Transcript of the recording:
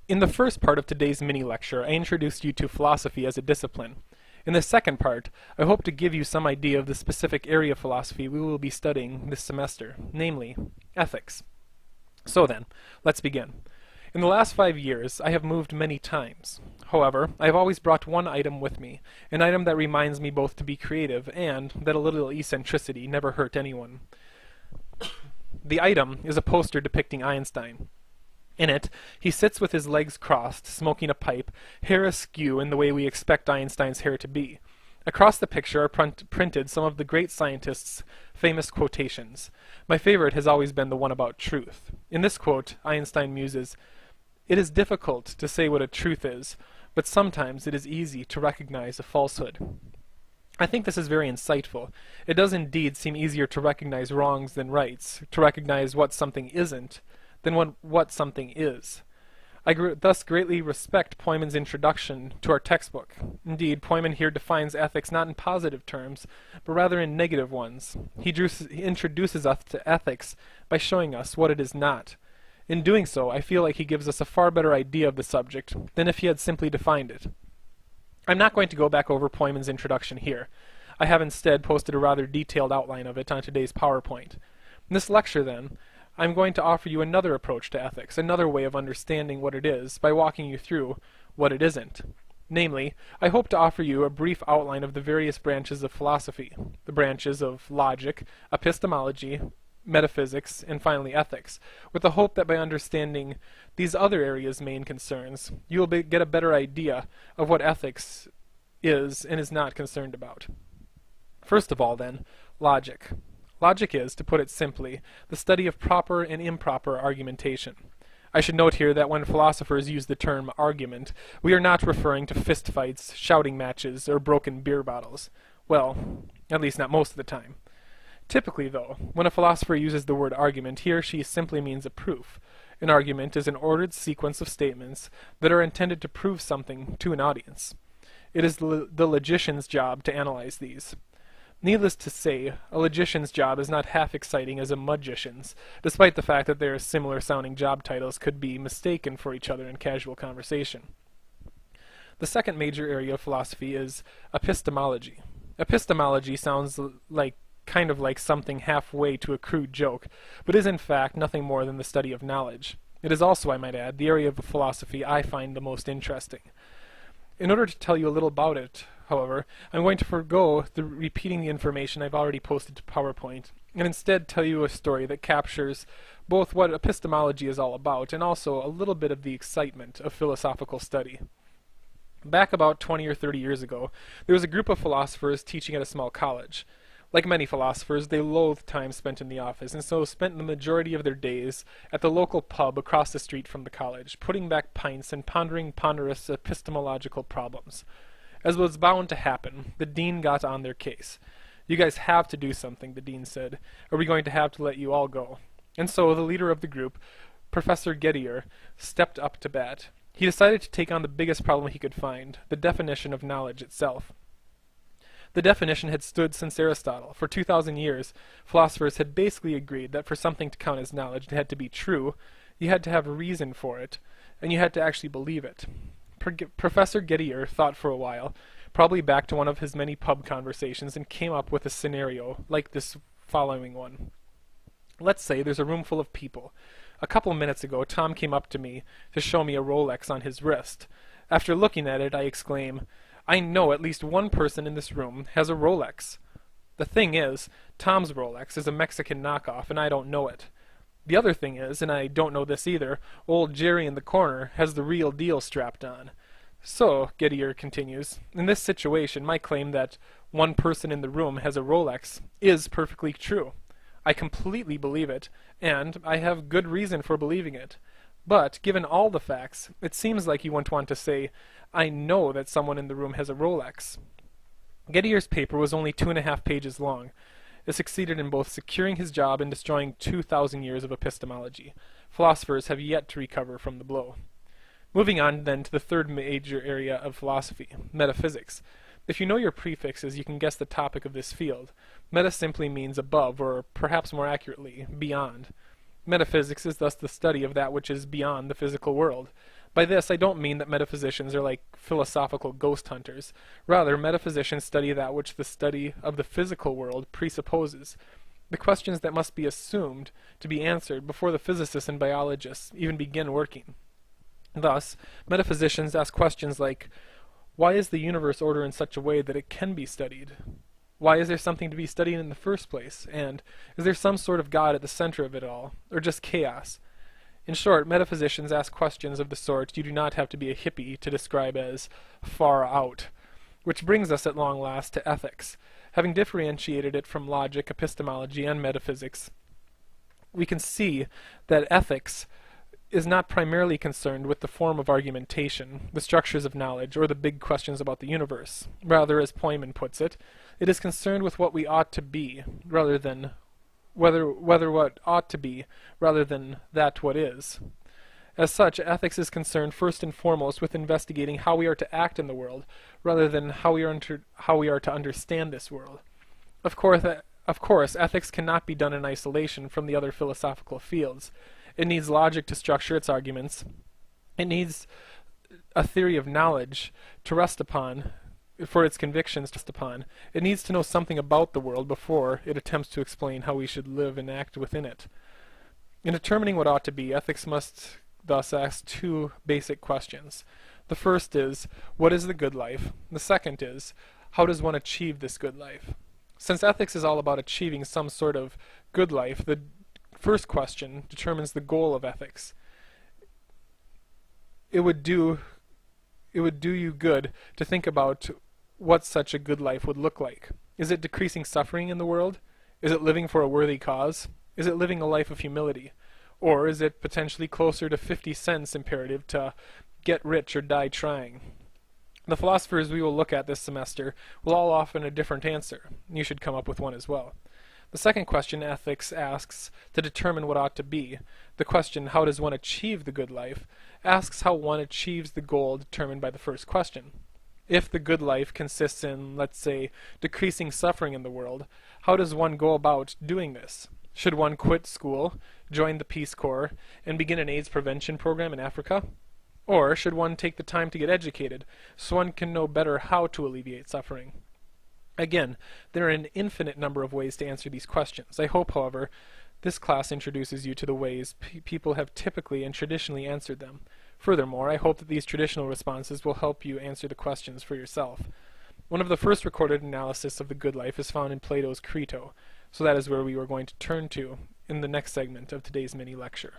In the first part of today's mini-lecture, I introduced you to philosophy as a discipline. In the second part, I hope to give you some idea of the specific area of philosophy we will be studying this semester, namely, ethics. So then, let's begin. In the last 5 years, I have moved many times. However, I have always brought one item with me, an item that reminds me both to be creative and that a little eccentricity never hurt anyone. The item is a poster depicting Einstein. In it, he sits with his legs crossed, smoking a pipe, hair askew in the way we expect Einstein's hair to be. Across the picture are printed some of the great scientists' famous quotations. My favorite has always been the one about truth. In this quote, Einstein muses, "It is difficult to say what a truth is, but sometimes it is easy to recognize a falsehood." I think this is very insightful. It does indeed seem easier to recognize wrongs than rights, to recognize what something isn't, than what something is. I thus greatly respect Poiman's introduction to our textbook. Indeed, Poiman here defines ethics not in positive terms, but rather in negative ones. He introduces us to ethics by showing us what it is not. In doing so, I feel like he gives us a far better idea of the subject than if he had simply defined it. I'm not going to go back over Poiman's introduction here. I have instead posted a rather detailed outline of it on today's PowerPoint. In this lecture, then, I'm going to offer you another approach to ethics, another way of understanding what it is, by walking you through what it isn't. Namely, I hope to offer you a brief outline of the various branches of philosophy, the branches of logic, epistemology, metaphysics, and finally ethics, with the hope that by understanding these other areas' main concerns, you will get a better idea of what ethics is and is not concerned about. First of all, then, logic. Logic is, to put it simply, the study of proper and improper argumentation. I should note here that when philosophers use the term argument, we are not referring to fistfights, shouting matches, or broken beer bottles. Well, at least not most of the time. Typically, though, when a philosopher uses the word argument, he or she simply means a proof. An argument is an ordered sequence of statements that are intended to prove something to an audience. It is the logician's job to analyze these. Needless to say, a logician's job is not half exciting as a magician's, despite the fact that their similar-sounding job titles could be mistaken for each other in casual conversation. The second major area of philosophy is epistemology. Epistemology sounds kind of like something halfway to a crude joke, but is in fact nothing more than the study of knowledge. It is also, I might add, the area of philosophy I find the most interesting. In order to tell you a little about it, however, I'm going to forego repeating the information I've already posted to PowerPoint, and instead tell you a story that captures both what epistemology is all about and also a little bit of the excitement of philosophical study. Back about 20 or 30 years ago, there was a group of philosophers teaching at a small college. Like many philosophers, they loathed time spent in the office, and so spent the majority of their days at the local pub across the street from the college, putting back pints and pondering ponderous epistemological problems. As was bound to happen, the dean got on their case. "You guys have to do something," the dean said, "or we're going to have to let you all go." And so the leader of the group, Professor Gettier, stepped up to bat. He decided to take on the biggest problem he could find, the definition of knowledge itself. The definition had stood since Aristotle. For 2,000 years, philosophers had basically agreed that for something to count as knowledge, it had to be true, you had to have a reason for it, and you had to actually believe it. Professor Gettier thought for a while, probably back to one of his many pub conversations, and came up with a scenario like this following one. Let's say there's a room full of people. A couple minutes ago, Tom came up to me to show me a Rolex on his wrist. After looking at it, I exclaim, "I know at least one person in this room has a Rolex." The thing is, Tom's Rolex is a Mexican knockoff, and I don't know it. The other thing is, and I don't know this either, old Jerry in the corner has the real deal strapped on. So, Gettier continues, in this situation, my claim that one person in the room has a Rolex is perfectly true. I completely believe it, and I have good reason for believing it. But, given all the facts, it seems like you wouldn't want to say, "I know that someone in the room has a Rolex." Gettier's paper was only 2.5 pages long. It succeeded in both securing his job and destroying 2,000 years of epistemology. Philosophers have yet to recover from the blow. Moving on then to the third major area of philosophy, metaphysics. If you know your prefixes, you can guess the topic of this field. Meta simply means above, or perhaps more accurately, beyond. Metaphysics is thus the study of that which is beyond the physical world. By this, I don't mean that metaphysicians are like philosophical ghost hunters. Rather, metaphysicians study that which the study of the physical world presupposes, the questions that must be assumed to be answered before the physicists and biologists even begin working. Thus, metaphysicians ask questions like, why is the universe ordered in such a way that it can be studied? Why is there something to be studied in the first place? And is there some sort of God at the center of it all, or just chaos? In short, metaphysicians ask questions of the sort you do not have to be a hippie to describe as far out. Which brings us at long last to ethics. Having differentiated it from logic, epistemology, and metaphysics, we can see that ethics is not primarily concerned with the form of argumentation, the structures of knowledge, or the big questions about the universe. Rather, as Poyman puts it, it is concerned with what we ought to be, rather than whether what ought to be, rather than that what is. As such, ethics is concerned first and foremost with investigating how we are to act in the world, rather than how we are to understand this world. Of course, ethics cannot be done in isolation from the other philosophical fields. It needs logic to structure its arguments. It needs a theory of knowledge to rest upon, for its convictions to rest upon. It needs to know something about the world before it attempts to explain how we should live and act within it. In determining what ought to be, ethics must thus ask two basic questions. The first is, what is the good life? The second is, how does one achieve this good life? Since ethics is all about achieving some sort of good life, the first question determines the goal of ethics. It would do you good to think about what such a good life would look like. Is it decreasing suffering in the world? Is it living for a worthy cause? Is it living a life of humility? Or is it potentially closer to 50 cents imperative to get rich or die trying? The philosophers we will look at this semester will all offer a different answer. You should come up with one as well. The second question ethics asks to determine what ought to be. The question, how does one achieve the good life, asks how one achieves the goal determined by the first question. If the good life consists in, let's say, decreasing suffering in the world, how does one go about doing this? Should one quit school, join the Peace Corps, and begin an AIDS prevention program in Africa? Or should one take the time to get educated so one can know better how to alleviate suffering? Again, there are an infinite number of ways to answer these questions. I hope, however, this class introduces you to the ways people have typically and traditionally answered them. Furthermore, I hope that these traditional responses will help you answer the questions for yourself. One of the first recorded analysis of the good life is found in Plato's Crito, so that is where we are going to turn to in the next segment of today's mini lecture.